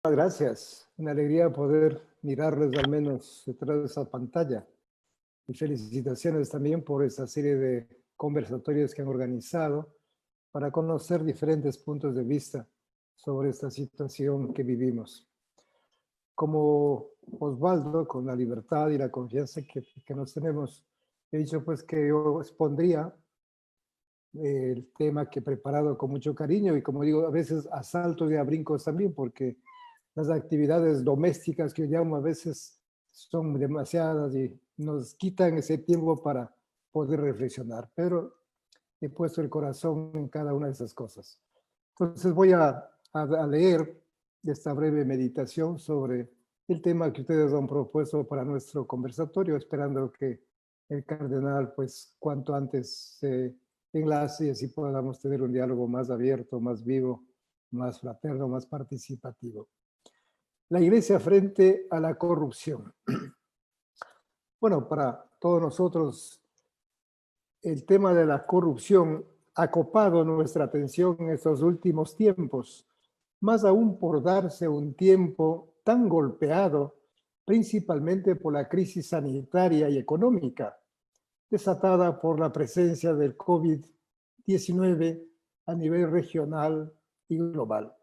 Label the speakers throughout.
Speaker 1: Gracias. Una alegría poder mirarles al menos detrás de esa pantalla. Y felicitaciones también por esta serie de conversatorios que han organizado para conocer diferentes puntos de vista sobre esta situación que vivimos. Como Osvaldo, con la libertad y la confianza que nos tenemos, he dicho pues que yo expondría el tema que he preparado con mucho cariño y como digo, a veces a saltos y a brincos también, porque las actividades domésticas que yo llamo a veces son demasiadas y nos quitan ese tiempo para poder reflexionar, pero he puesto el corazón en cada una de esas cosas. Entonces voy a leer esta breve meditación sobre el tema que ustedes han propuesto para nuestro conversatorio, esperando que el cardenal, pues, cuanto antes se enlace y así podamos tener un diálogo más abierto, más vivo, más fraterno, más participativo. La Iglesia frente a la corrupción. Bueno, para todos nosotros, el tema de la corrupción ha copado nuestra atención en estos últimos tiempos, más aún por darse un tiempo tan golpeado, principalmente por la crisis sanitaria y económica, desatada por la presencia del COVID-19 a nivel regional y global.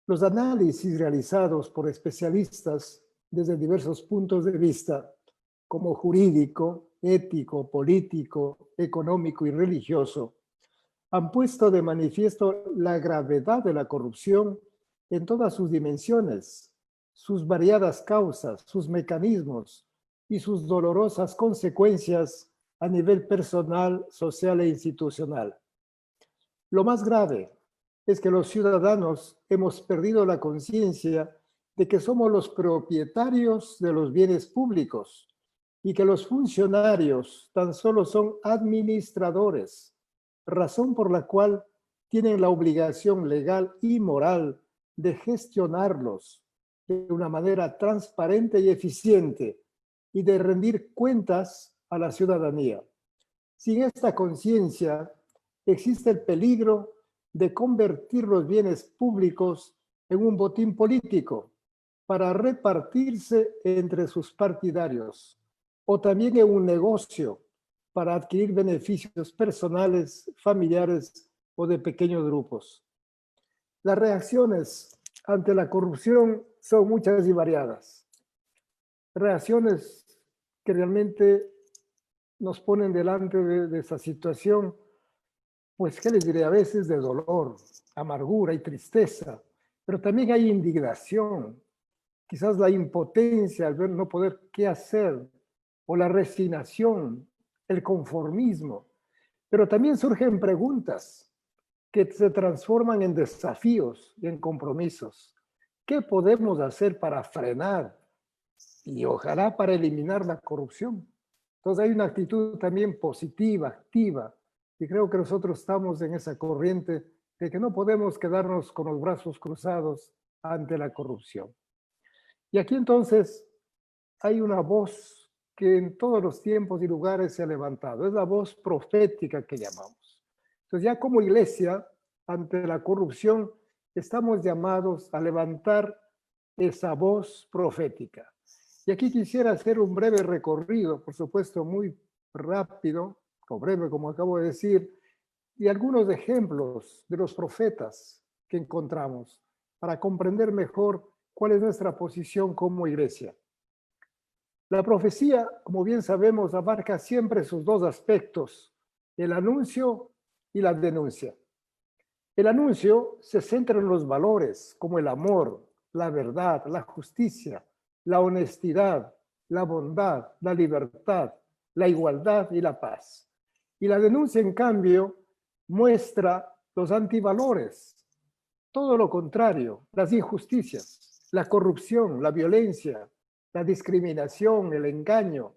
Speaker 1: Los análisis realizados por especialistas desde diversos puntos de vista, como jurídico, ético, político, económico y religioso, han puesto de manifiesto la gravedad de la corrupción en todas sus dimensiones, sus variadas causas, sus mecanismos y sus dolorosas consecuencias a nivel personal, social e institucional. Lo más grave es que los ciudadanos hemos perdido la conciencia de que somos los propietarios de los bienes públicos y que los funcionarios tan solo son administradores, razón por la cual tienen la obligación legal y moral de gestionarlos de una manera transparente y eficiente y de rendir cuentas a la ciudadanía. Sin esta conciencia, existe el peligro de convertir los bienes públicos en un botín político para repartirse entre sus partidarios, o también en un negocio para adquirir beneficios personales, familiares o de pequeños grupos. Las reacciones ante la corrupción son muchas y variadas. Reacciones que realmente nos ponen delante de esa situación, pues, ¿qué les diré? A veces de dolor, amargura y tristeza, pero también hay indignación, quizás la impotencia al ver no poder qué hacer, o la resignación, el conformismo, pero también surgen preguntas que se transforman en desafíos y en compromisos. ¿Qué podemos hacer para frenar y ojalá para eliminar la corrupción? Entonces hay una actitud también positiva, activa, y creo que nosotros estamos en esa corriente de que no podemos quedarnos con los brazos cruzados ante la corrupción. Y aquí entonces hay una voz que en todos los tiempos y lugares se ha levantado, es la voz profética que llamamos. Entonces ya como iglesia, ante la corrupción, estamos llamados a levantar esa voz profética. Y aquí quisiera hacer un breve recorrido, por supuesto muy rápido, o breve como acabo de decir, y algunos ejemplos de los profetas que encontramos para comprender mejor cuál es nuestra posición como iglesia. La profecía, como bien sabemos, abarca siempre sus dos aspectos, el anuncio y la denuncia. El anuncio se centra en los valores como el amor, la verdad, la justicia, la honestidad, la bondad, la libertad, la igualdad y la paz. Y la denuncia, en cambio, muestra los antivalores, todo lo contrario, las injusticias, la corrupción, la violencia, la discriminación, el engaño,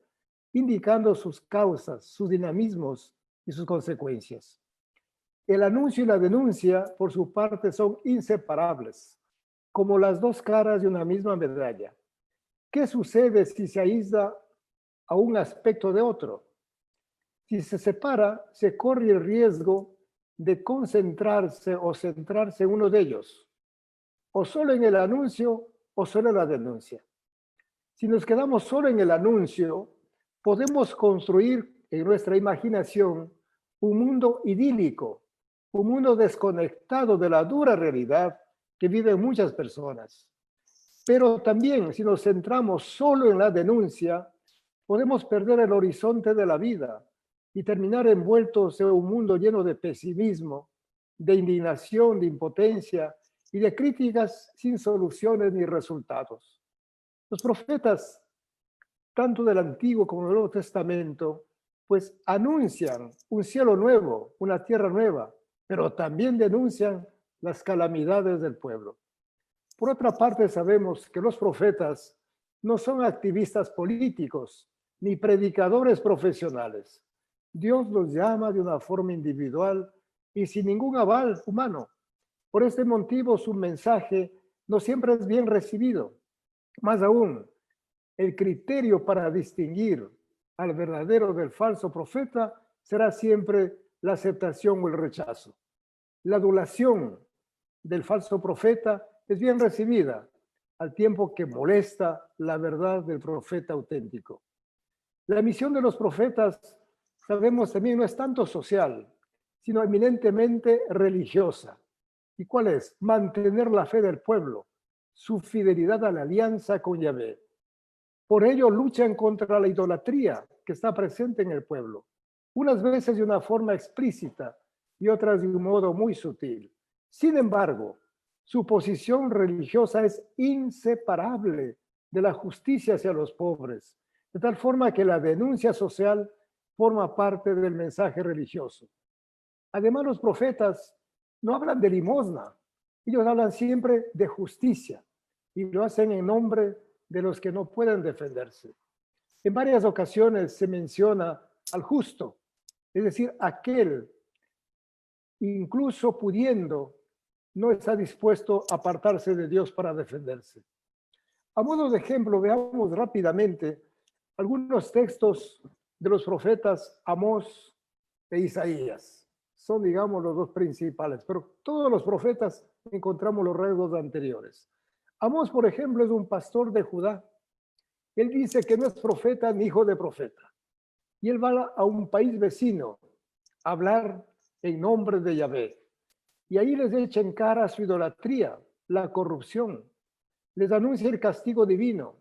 Speaker 1: indicando sus causas, sus dinamismos y sus consecuencias. El anuncio y la denuncia, por su parte, son inseparables, como las dos caras de una misma medalla. ¿Qué sucede si se aísla a un aspecto de otro? Si se separa, se corre el riesgo de concentrarse o centrarse en uno de ellos. o solo en el anuncio o solo en la denuncia. Si nos quedamos solo en el anuncio, podemos construir en nuestra imaginación un mundo idílico, un mundo desconectado de la dura realidad que viven muchas personas. Pero también, si nos centramos solo en la denuncia, podemos perder el horizonte de la vida y terminar envueltos en un mundo lleno de pesimismo, de indignación, de impotencia y de críticas sin soluciones ni resultados. Los profetas, tanto del Antiguo como del Nuevo Testamento, pues anuncian un cielo nuevo, una tierra nueva, pero también denuncian las calamidades del pueblo. Por otra parte, sabemos que los profetas no son activistas políticos ni predicadores profesionales. Dios los llama de una forma individual y sin ningún aval humano. Por este motivo, su mensaje no siempre es bien recibido. Más aún, el criterio para distinguir al verdadero del falso profeta será siempre la aceptación o el rechazo. La adulación del falso profeta es bien recibida, al tiempo que molesta la verdad del profeta auténtico. La misión de los profetas, sabemos también, no es tanto social, sino eminentemente religiosa. ¿Y cuál es? Mantener la fe del pueblo, su fidelidad a la alianza con Yahvé. Por ello luchan contra la idolatría que está presente en el pueblo, unas veces de una forma explícita y otras de un modo muy sutil. Sin embargo, su posición religiosa es inseparable de la justicia hacia los pobres, de tal forma que la denuncia social forma parte del mensaje religioso. Además, los profetas no hablan de limosna, ellos hablan siempre de justicia y lo hacen en nombre de los que no pueden defenderse. En varias ocasiones se menciona al justo, es decir, aquel, incluso pudiendo, no está dispuesto a apartarse de Dios para defenderse. A modo de ejemplo, veamos rápidamente algunos textos de los profetas Amós e Isaías. Son, digamos, los dos principales, pero todos los profetas encontramos los rasgos anteriores. Amós, por ejemplo, es un pastor de Judá. Él dice que no es profeta ni hijo de profeta. Y él va a un país vecino a hablar en nombre de Yahvé. Y ahí les echa en cara su idolatría, la corrupción. Les anuncia el castigo divino.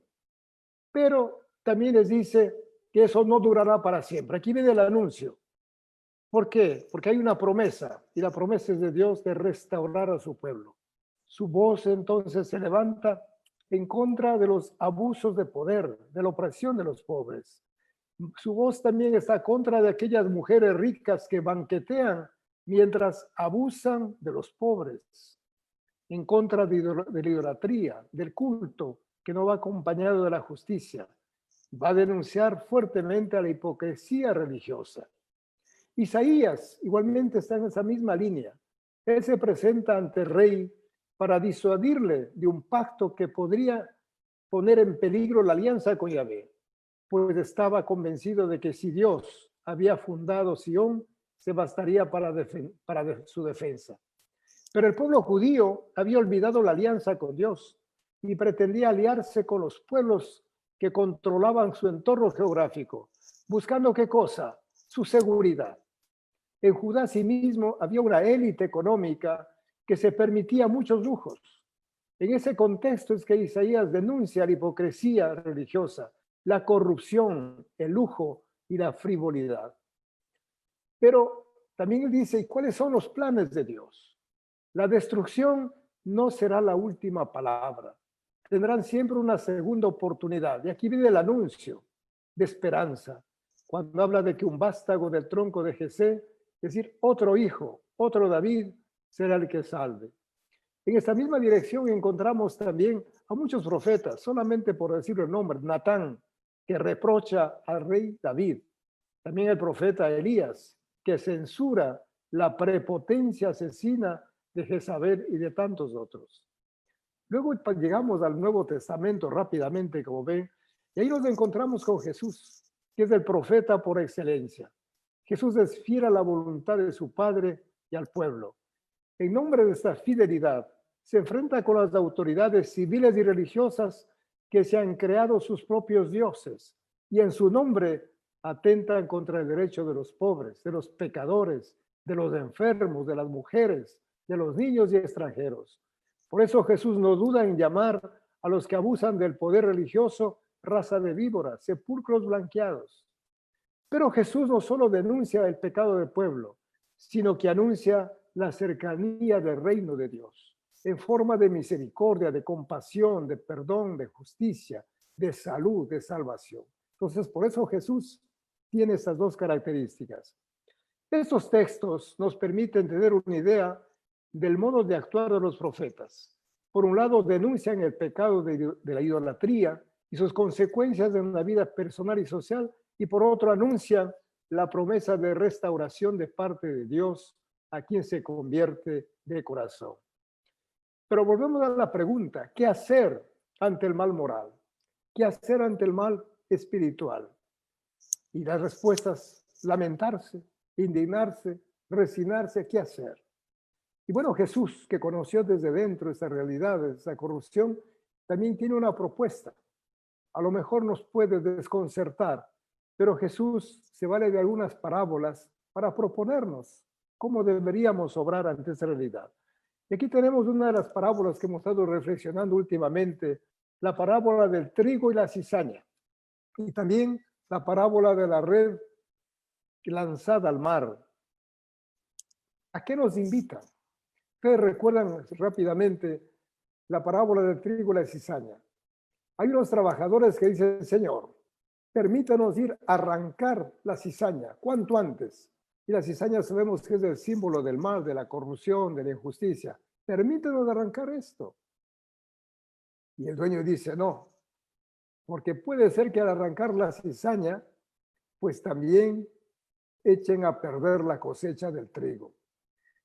Speaker 1: Pero también les dice que eso no durará para siempre. Aquí viene el anuncio. ¿Por qué? Porque hay una promesa, y la promesa es de Dios de restaurar a su pueblo. Su voz entonces se levanta en contra de los abusos de poder, de la opresión de los pobres. Su voz también está contra de aquellas mujeres ricas que banquetean mientras abusan de los pobres, en contra de la idolatría, del culto que no va acompañado de la justicia. Va a denunciar fuertemente a la hipocresía religiosa. Isaías igualmente está en esa misma línea. Él se presenta ante el rey para disuadirle de un pacto que podría poner en peligro la alianza con Yahvé, pues estaba convencido de que si Dios había fundado Sión, se bastaría para su defensa. Pero el pueblo judío había olvidado la alianza con Dios y pretendía aliarse con los pueblos que controlaban su entorno geográfico, buscando ¿qué cosa? Su seguridad. En Judá asimismo había una élite económica que se permitía muchos lujos. En ese contexto es que Isaías denuncia la hipocresía religiosa, la corrupción, el lujo y la frivolidad. Pero también dice, ¿y cuáles son los planes de Dios? La destrucción no será la última palabra. Tendrán siempre una segunda oportunidad. Y aquí viene el anuncio de esperanza, cuando habla de que un vástago del tronco de Jesé, es decir, otro hijo, otro David, será el que salve. En esta misma dirección encontramos también a muchos profetas, solamente por decir el nombre, Natán, que reprocha al rey David. También el profeta Elías, que censura la prepotencia asesina de Jezabel y de tantos otros. Luego llegamos al Nuevo Testamento rápidamente, como ven, y ahí nos encontramos con Jesús, que es el profeta por excelencia. Jesús es fiel a la voluntad de su Padre y al pueblo. En nombre de esta fidelidad, se enfrenta con las autoridades civiles y religiosas que se han creado sus propios dioses y en su nombre atentan contra el derecho de los pobres, de los pecadores, de los enfermos, de las mujeres, de los niños y extranjeros. Por eso Jesús no duda en llamar a los que abusan del poder religioso raza de víboras, sepulcros blanqueados. Pero Jesús no solo denuncia el pecado del pueblo, sino que anuncia la cercanía del reino de Dios, en forma de misericordia, de compasión, de perdón, de justicia, de salud, de salvación. Entonces, por eso Jesús tiene estas dos características. Estos textos nos permiten tener una idea del modo de actuar de los profetas. Por un lado, denuncian el pecado de la idolatría y sus consecuencias en la vida personal y social, y por otro, anuncian la promesa de restauración de parte de Dios a quien se convierte de corazón. Pero volvemos a la pregunta, ¿qué hacer ante el mal moral? ¿Qué hacer ante el mal espiritual? Y las respuestas, lamentarse, indignarse, resignarse, ¿qué hacer? Y bueno, Jesús, que conoció desde dentro esa realidad, esa corrupción, también tiene una propuesta. A lo mejor nos puede desconcertar, pero Jesús se vale de algunas parábolas para proponernos cómo deberíamos obrar ante esa realidad. Y aquí tenemos una de las parábolas que hemos estado reflexionando últimamente, la parábola del trigo y la cizaña, y también la parábola de la red lanzada al mar. ¿A qué nos invita? Ustedes recuerdan rápidamente la parábola del trigo y la cizaña. Hay unos trabajadores que dicen, Señor, permítanos ir a arrancar la cizaña cuanto antes. Y la cizaña sabemos que es el símbolo del mal, de la corrupción, de la injusticia. Permítanos arrancar esto. Y el dueño dice, no, porque puede ser que al arrancar la cizaña, pues también echen a perder la cosecha del trigo.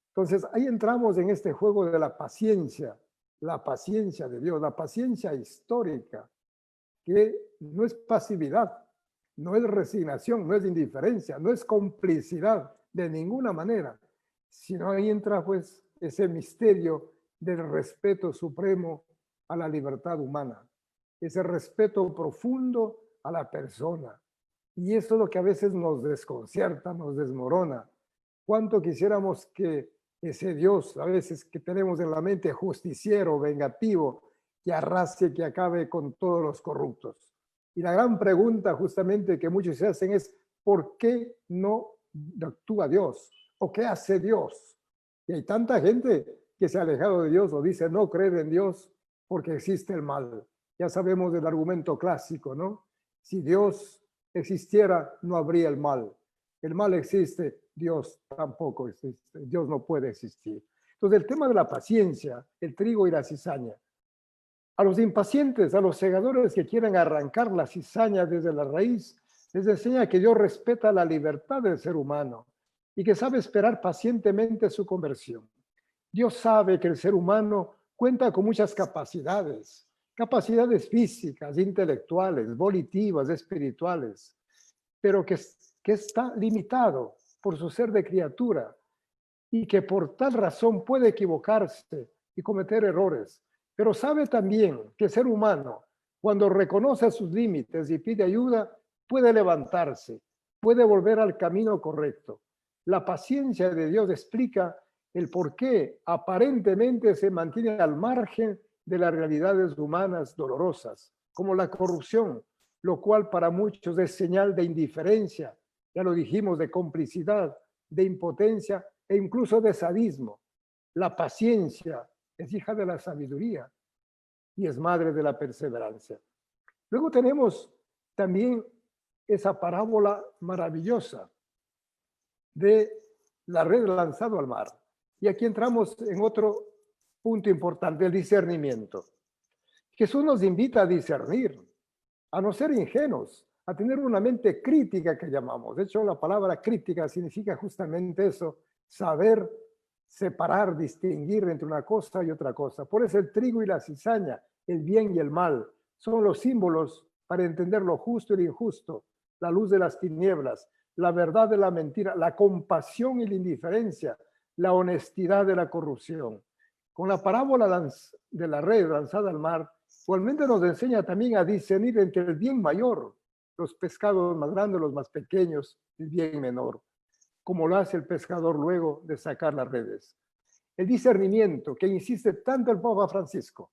Speaker 1: Entonces ahí entramos en este juego de la paciencia de Dios, la paciencia histórica, que no es pasividad, no es resignación, no es indiferencia, no es complicidad de ninguna manera, sino ahí entra pues ese misterio del respeto supremo a la libertad humana, ese respeto profundo a la persona. Y eso es lo que a veces nos desconcierta, nos desmorona. ¿Cuánto quisiéramos que ese Dios, a veces que tenemos en la mente justiciero, vengativo, que arrase, que acabe con todos los corruptos? Y la gran pregunta justamente que muchos se hacen es, ¿por qué no actúa Dios? ¿O qué hace Dios? Y hay tanta gente que se ha alejado de Dios o dice no creer en Dios porque existe el mal. Ya sabemos del argumento clásico, ¿no? Si Dios existiera, no habría el mal. El mal existe, Dios tampoco existe. Dios no puede existir. Entonces, el tema de la paciencia, el trigo y la cizaña. A los impacientes, a los segadores que quieren arrancar la cizaña desde la raíz, les enseña que Dios respeta la libertad del ser humano y que sabe esperar pacientemente su conversión. Dios sabe que el ser humano cuenta con muchas capacidades, capacidades físicas, intelectuales, volitivas, espirituales, pero que está limitado por su ser de criatura y que por tal razón puede equivocarse y cometer errores. Pero sabe también que el ser humano, cuando reconoce sus límites y pide ayuda, puede levantarse, puede volver al camino correcto. La paciencia de Dios explica el por qué aparentemente se mantiene al margen de las realidades humanas dolorosas, como la corrupción, lo cual para muchos es señal de indiferencia, ya lo dijimos, de complicidad, de impotencia e incluso de sadismo. La paciencia es hija de la sabiduría y es madre de la perseverancia. Luego tenemos también esa parábola maravillosa de la red lanzada al mar. Y aquí entramos en otro punto importante, el discernimiento. Jesús nos invita a discernir, a no ser ingenuos, a tener una mente crítica que llamamos. De hecho, la palabra crítica significa justamente eso, saber separar, distinguir entre una cosa y otra cosa. Por eso el trigo y la cizaña, el bien y el mal, son los símbolos para entender lo justo y lo injusto, la luz de las tinieblas, la verdad de la mentira, la compasión y la indiferencia, la honestidad de la corrupción. Con la parábola de la red lanzada al mar, igualmente nos enseña también a discernir entre el bien mayor, los pescados más grandes, los más pequeños, el bien menor, como lo hace el pescador luego de sacar las redes. El discernimiento que insiste tanto el Papa Francisco.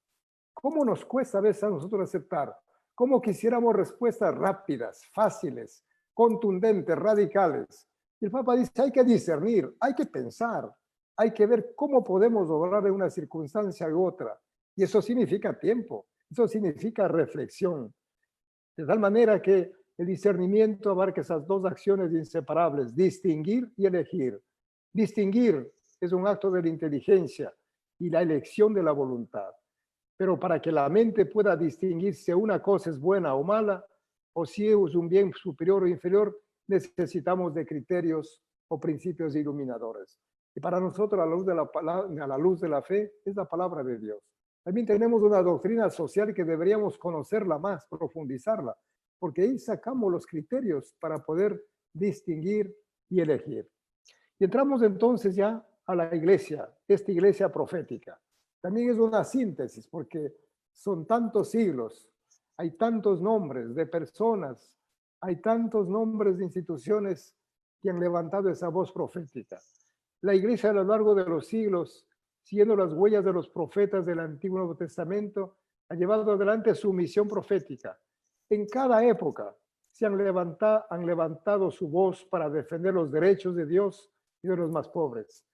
Speaker 1: ¿Cómo nos cuesta a veces a nosotros aceptar? ¿Cómo quisiéramos respuestas rápidas, fáciles, contundentes, radicales? Y el Papa dice, hay que discernir, hay que pensar, hay que ver cómo podemos obrar de una circunstancia u otra. Y eso significa tiempo, eso significa reflexión. De tal manera que el discernimiento abarca esas dos acciones inseparables, distinguir y elegir. Distinguir es un acto de la inteligencia y la elección de la voluntad. Pero para que la mente pueda distinguir si una cosa es buena o mala, o si es un bien superior o inferior, necesitamos de criterios o principios iluminadores. Y para nosotros, a la luz de la fe, es la palabra de Dios. También tenemos una doctrina social que deberíamos conocerla más, profundizarla, porque ahí sacamos los criterios para poder distinguir y elegir. Y entramos entonces ya a la iglesia, esta iglesia profética. También es una síntesis, porque son tantos siglos, hay tantos nombres de personas, hay tantos nombres de instituciones que han levantado esa voz profética. La iglesia a lo largo de los siglos, siguiendo las huellas de los profetas del Antiguo y Nuevo Testamento, ha llevado adelante su misión profética. En cada época se han levantado su voz para defender los derechos de Dios y de los más pobres.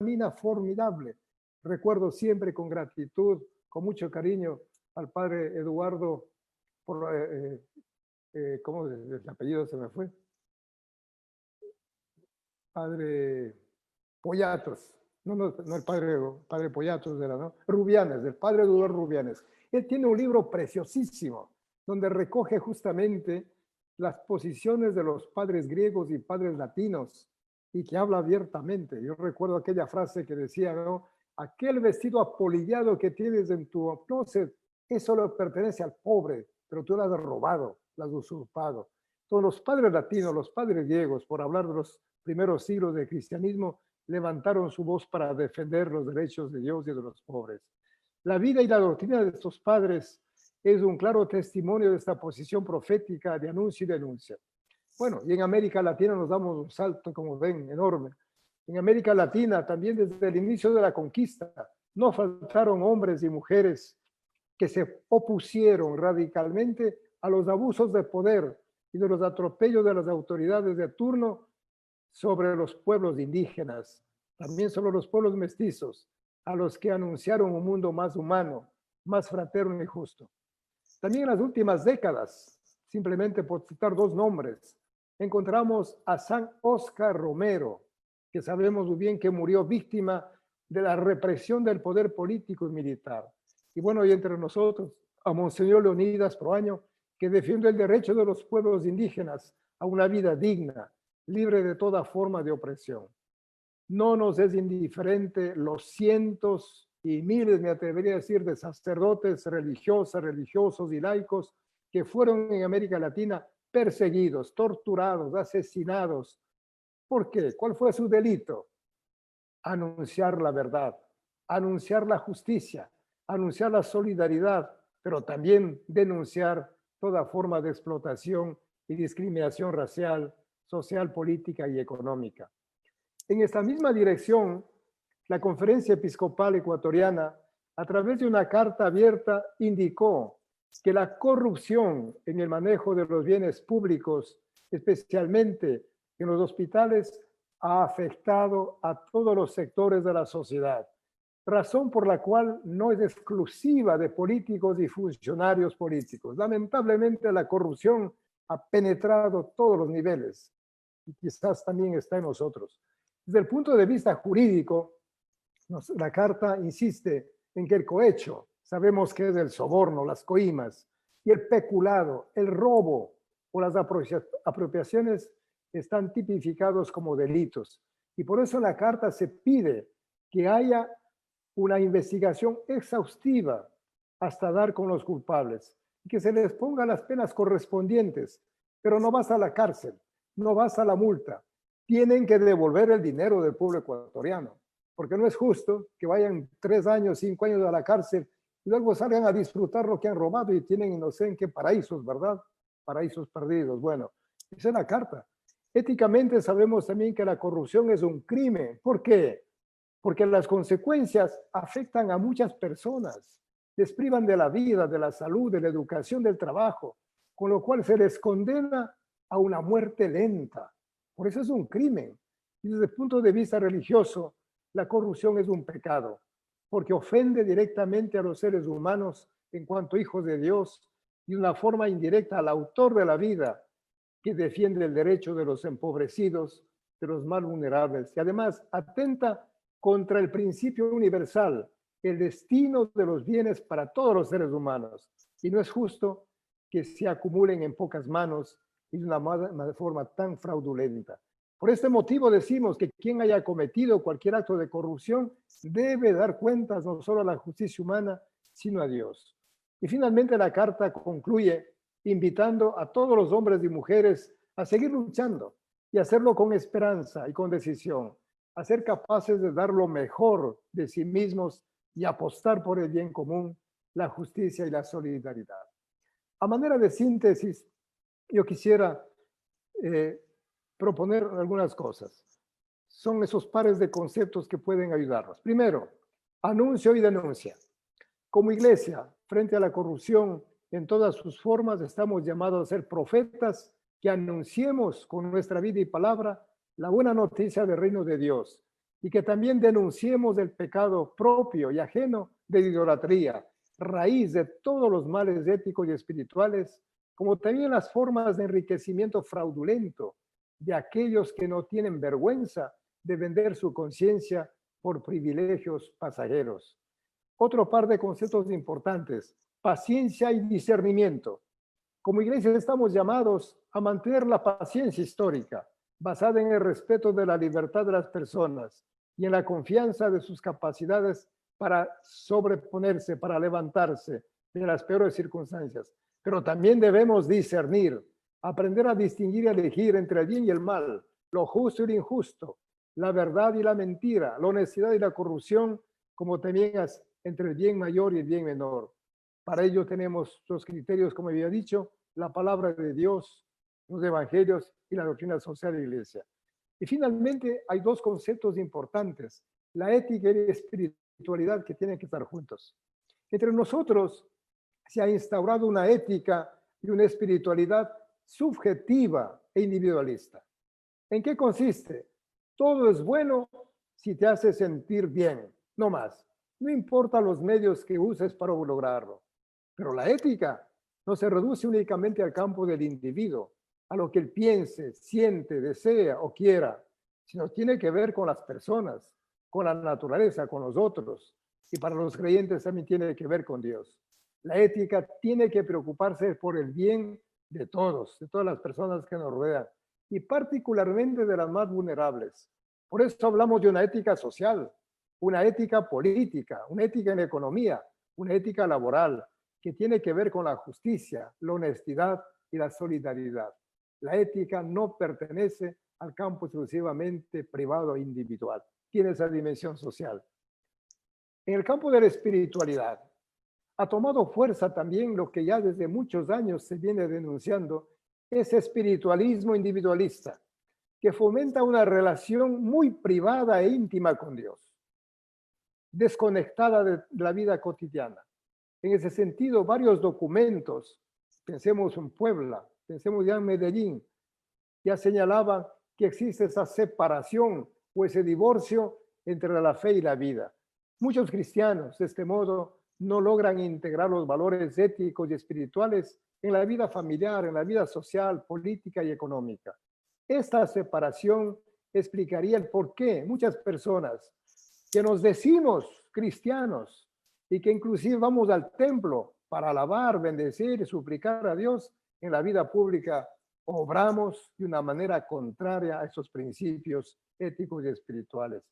Speaker 1: Mina formidable. Recuerdo siempre con gratitud, con mucho cariño al padre Eduardo, ¿cómo el apellido se me fue? Padre Poyatos, no el padre Poyatos era, ¿no? Rubianes, del padre Eduardo Rubianes. Él tiene un libro preciosísimo donde recoge justamente las posiciones de los padres griegos y padres latinos y que habla abiertamente. Yo recuerdo aquella frase que decía, ¿no? Aquel vestido apolillado que tienes en tu closet, eso le pertenece al pobre, pero tú lo has robado, lo has usurpado. Todos los padres latinos, los padres griegos, por hablar de los primeros siglos del cristianismo, levantaron su voz para defender los derechos de Dios y de los pobres. La vida y la doctrina de estos padres es un claro testimonio de esta posición profética de anuncio y denuncia. Bueno, y en América Latina nos damos un salto, como ven, enorme. En América Latina, también desde el inicio de la conquista, no faltaron hombres y mujeres que se opusieron radicalmente a los abusos de poder y de los atropellos de las autoridades de turno sobre los pueblos indígenas, también sobre los pueblos mestizos, a los que anunciaron un mundo más humano, más fraterno y justo. También en las últimas décadas, simplemente por citar dos nombres, encontramos a San Oscar Romero, que sabemos muy bien que murió víctima de la represión del poder político y militar. Y bueno, y entre nosotros, a Monseñor Leonidas Proaño, que defiende el derecho de los pueblos indígenas a una vida digna, libre de toda forma de opresión. No nos es indiferente los cientos y miles, me atrevería a decir, de sacerdotes, religiosas, religiosos y laicos que fueron en América Latina perseguidos, torturados, asesinados. ¿Por qué? ¿Cuál fue su delito? Anunciar la verdad, anunciar la justicia, anunciar la solidaridad, pero también denunciar toda forma de explotación y discriminación racial, social, política y económica. En esta misma dirección, la Conferencia Episcopal Ecuatoriana, a través de una carta abierta, indicó que la corrupción en el manejo de los bienes públicos, especialmente en los hospitales, ha afectado a todos los sectores de la sociedad, razón por la cual no es exclusiva de políticos y funcionarios políticos. Lamentablemente, la corrupción ha penetrado todos los niveles y quizás también está en nosotros. Desde el punto de vista jurídico, la carta insiste en que el cohecho, sabemos que es el soborno, las coimas, y el peculado, el robo o las apropiaciones están tipificados como delitos. Y por eso en la carta se pide que haya una investigación exhaustiva hasta dar con los culpables y que se les ponga las penas correspondientes, pero no basta la cárcel, no basta la multa, tienen que devolver el dinero del pueblo ecuatoriano, porque no es justo que vayan 3 años, 5 años a la cárcel y luego salgan a disfrutar lo que han robado y tienen no sé en qué paraísos, ¿verdad? Paraísos perdidos. Bueno, esa es la carta. Éticamente sabemos también que la corrupción es un crimen. ¿Por qué? Porque las consecuencias afectan a muchas personas, les privan de la vida, de la salud, de la educación, del trabajo, con lo cual se les condena a una muerte lenta. Por eso es un crimen. Y desde el punto de vista religioso, la corrupción es un pecado, porque ofende directamente a los seres humanos en cuanto hijos de Dios y de una forma indirecta al autor de la vida, que defiende el derecho de los empobrecidos, de los más vulnerables, y además atenta contra el principio universal, el destino de los bienes para todos los seres humanos. Y no es justo que se acumulen en pocas manos y de una forma tan fraudulenta. Por este motivo decimos que quien haya cometido cualquier acto de corrupción debe dar cuentas no solo a la justicia humana, sino a Dios. Y finalmente la carta concluye invitando a todos los hombres y mujeres a seguir luchando y hacerlo con esperanza y con decisión, a ser capaces de dar lo mejor de sí mismos y apostar por el bien común, la justicia y la solidaridad. A manera de síntesis, yo quisiera proponer algunas cosas. Son esos pares de conceptos que pueden ayudarnos. Primero, anuncio y denuncia. Como iglesia, frente a la corrupción en todas sus formas, estamos llamados a ser profetas que anunciemos con nuestra vida y palabra la buena noticia del reino de Dios y que también denunciemos el pecado propio y ajeno de idolatría, raíz de todos los males éticos y espirituales, como también las formas de enriquecimiento fraudulento de aquellos que no tienen vergüenza de vender su conciencia por privilegios pasajeros. Otro par de conceptos importantes: paciencia y discernimiento. Como iglesia estamos llamados a mantener la paciencia histórica, basada en el respeto de la libertad de las personas y en la confianza de sus capacidades para sobreponerse, para levantarse de las peores circunstancias. Pero también debemos discernir, aprender a distinguir y elegir entre el bien y el mal, lo justo y lo injusto, la verdad y la mentira, la honestidad y la corrupción, como también entre el bien mayor y el bien menor. Para ello tenemos los criterios, como había dicho, la palabra de Dios, los evangelios y la doctrina social de la iglesia. Y finalmente hay dos conceptos importantes: la ética y la espiritualidad, que tienen que estar juntos. Entre nosotros se ha instaurado una ética y una espiritualidad subjetiva e individualista. ¿En qué consiste? Todo es bueno si te hace sentir bien, no más. No importa los medios que uses para lograrlo. Pero la ética no se reduce únicamente al campo del individuo, a lo que él piense, siente, desea o quiera, sino tiene que ver con las personas, con la naturaleza, con los otros. Y para los creyentes también tiene que ver con Dios. La ética tiene que preocuparse por el bien de todas las personas que nos rodean, y particularmente de las más vulnerables. Por eso hablamos de una ética social, una ética política, una ética en economía, una ética laboral, que tiene que ver con la justicia, la honestidad y la solidaridad. La ética no pertenece al campo exclusivamente privado e individual, tiene esa dimensión social. En el campo de la espiritualidad, ha tomado fuerza también lo que ya desde muchos años se viene denunciando, ese espiritualismo individualista, que fomenta una relación muy privada e íntima con Dios, desconectada de la vida cotidiana. En ese sentido, varios documentos, pensemos en Puebla, pensemos ya en Medellín, ya señalaban que existe esa separación o ese divorcio entre la fe y la vida. Muchos cristianos, de este modo, no logran integrar los valores éticos y espirituales en la vida familiar, en la vida social, política y económica. Esta separación explicaría el por qué muchas personas que nos decimos cristianos y que inclusive vamos al templo para alabar, bendecir y suplicar a Dios, en la vida pública obramos de una manera contraria a esos principios éticos y espirituales.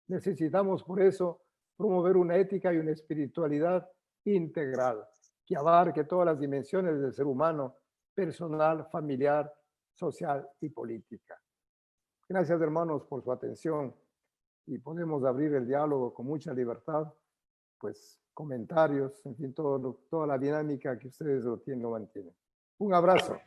Speaker 1: Necesitamos por eso promover una ética y una espiritualidad integral que abarque todas las dimensiones del ser humano: personal, familiar, social y política. Gracias, hermanos, por su atención y podemos abrir el diálogo con mucha libertad, pues comentarios, en fin, toda la dinámica que ustedes lo mantienen. Un abrazo.